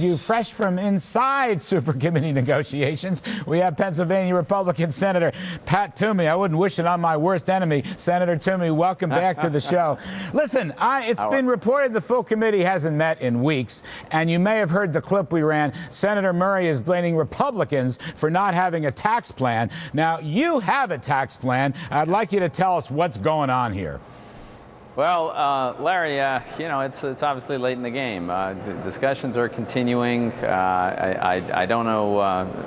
you fresh from inside supercommittee negotiations. We have Pennsylvania Republican Senator Pat Toomey. I wouldn't wish it on my worst enemy. Senator Toomey, welcome back to the show. Listen, it's been reported the full committee hasn't met in weeks, and you may have heard the clip we ran. Senator Murray is blaming Republicans for not having a tax plan. Now, you have a tax plan. I'd like you to tell us what's going on here. Well, Larry, you know, it's obviously late in the game. The discussions are continuing. I don't know.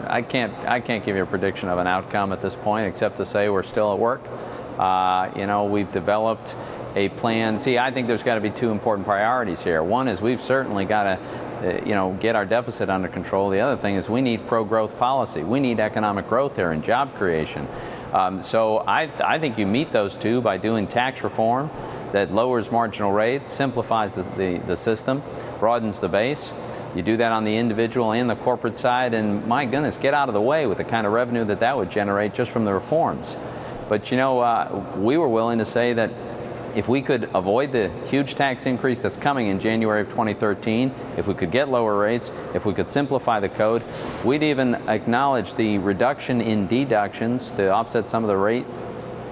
I can't give you a prediction of an outcome at this point, except to say we're still at work. You know, we've developed a plan. See, I think there's got to be two important priorities here. One is we've certainly got to, you know, get our deficit under control. The other thing is we need pro-growth policy. We need economic growth here and job creation. So I think you meet those two by doing tax reform that lowers marginal rates, simplifies the system, broadens the base. You do that on the individual and the corporate side, and my goodness, get out of the way with the kind of revenue that would generate just from the reforms. But you know, we were willing to say that if we could avoid the huge tax increase that's coming in January of 2013, if we could get lower rates, if we could simplify the code, we'd even acknowledge the reduction in deductions to offset some of the rate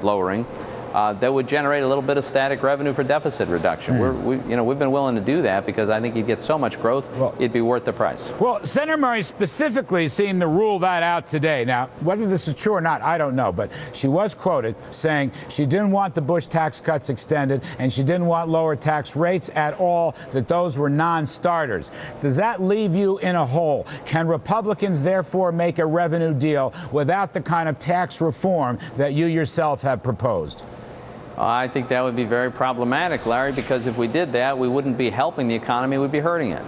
lowering. That would generate a little bit of static revenue for deficit reduction. We've been willing to do that because I think you'd get so much growth, it'd be worth the price. Well, Senator Murray specifically seemed to rule that out today. Now, whether this is true or not, I don't know, but she was quoted saying she didn't want the Bush tax cuts extended and she didn't want lower tax rates at all, that those were non-starters. Does that leave you in a hole? Can Republicans therefore make a revenue deal without the kind of tax reform that you yourself have proposed? I think that would be very problematic, Larry, because if we did that, we wouldn't be helping the economy, we'd be hurting it.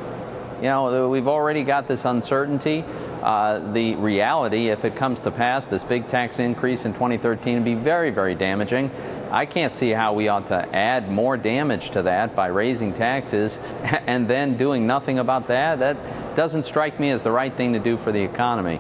You know, we've already got this uncertainty. The reality, if it comes to pass, this big tax increase in 2013 would be very, very damaging. I can't see how we ought to add more damage to that by raising taxes and then doing nothing about that. That doesn't strike me as the right thing to do for the economy.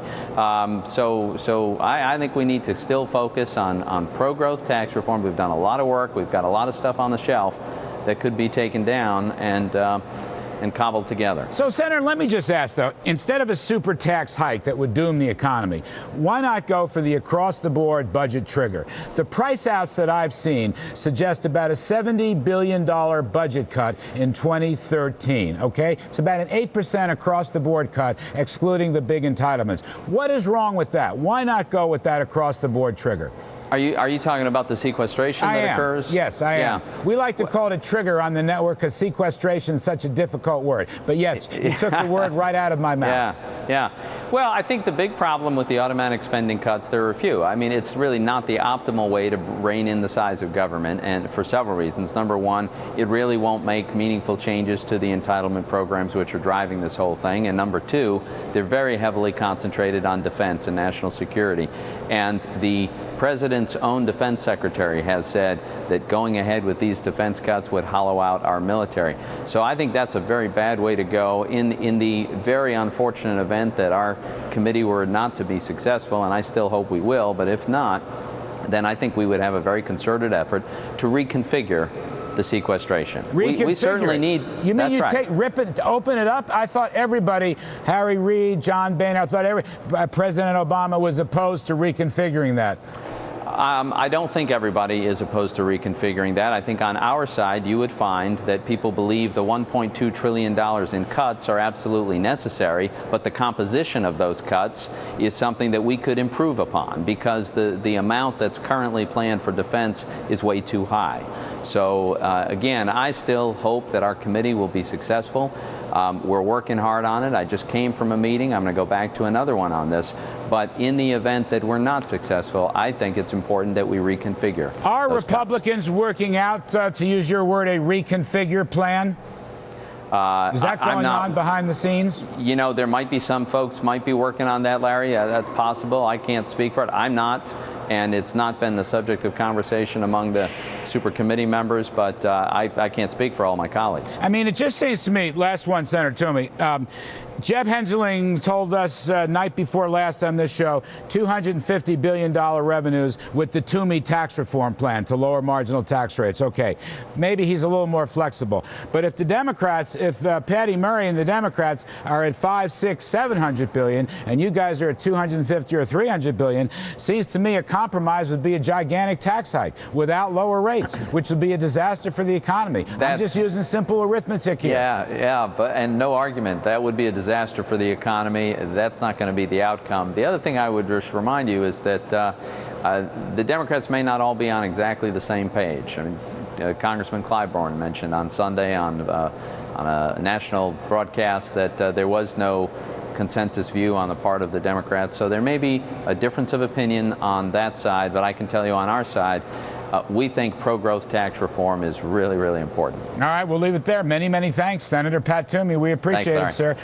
So I think we need to still focus on pro-growth tax reform. We've done a lot of work. We've got a lot of stuff on the shelf that could be taken down and cobbled together. So, Senator, let me just ask, though, instead of a super tax hike that would doom the economy, why not go for the across-the-board budget trigger? The price outs that I've seen suggest about a $70 billion budget cut in 2013, okay? It's about an 8% across-the-board cut, excluding the big entitlements. What is wrong with that? Why not go with that across-the-board trigger? Are you talking about the sequestration that occurs? Yes, I am. We like to call it a trigger on the network because sequestration is such a difficult word. But yes, you took the word right out of my mouth. Yeah. Well, I think the big problem with the automatic spending cuts, there are a few. I mean, it's really not the optimal way to rein in the size of government, and for several reasons. Number one, it really won't make meaningful changes to the entitlement programs which are driving this whole thing. And number two, they're very heavily concentrated on defense and national security. And the President's own defense secretary has said that going ahead with these defense cuts would hollow out our military. So I think that's a very bad way to go in the very unfortunate event that our committee were not to be successful, and I still hope we will, but if not, then I think we would have a very concerted effort to reconfigure the sequestration. We certainly need. You mean you right. rip it, open it up? I thought everybody, Harry Reid, John Boehner, I thought President Obama was opposed to reconfiguring that. I don't think everybody is opposed to reconfiguring that. I think on our side you would find that people believe the $1.2 trillion in cuts are absolutely necessary, but the composition of those cuts is something that we could improve upon because the amount that's currently planned for defense is way too high. So again, I still hope that our committee will be successful. We're working hard on it. I just came from a meeting. I'm going to go back to another one on this. But in the event that we're not successful, I think it's important that we reconfigure. Are Republicans working out, to use your word, a reconfigure plan? Is that going on behind the scenes? You know, there might be some folks might be working on that, Larry. That's possible. I can't speak for it. I'm not. and it's not been the subject of conversation among the super committee members, but I can't speak for all my colleagues. I mean, it just seems to me, last one, Senator Toomey, Jeb Henseling told us night before last on this show, $250 billion revenues with the Toomey tax reform plan to lower marginal tax rates. Okay, maybe he's a little more flexible. But if the Democrats, if Patty Murray and the Democrats are at 500, 600, 700 billion, and you guys are at 250 or 300 billion, seems to me a compromise would be a gigantic tax hike without lower rates, which would be a disaster for the economy. I'm just using simple arithmetic here. Yeah, and no argument. That would be a disaster for the economy. That's not going to be the outcome. The other thing I would just remind you is that the Democrats may not all be on exactly the same page. I mean, Congressman Clyburn mentioned on Sunday on a national broadcast that there was no consensus view on the part of the Democrats. So there may be a difference of opinion on that side, but I can tell you on our side, we think pro-growth tax reform is really, really important. All right, we'll leave it there. Many, many thanks, Senator Pat Toomey. We appreciate it, sir.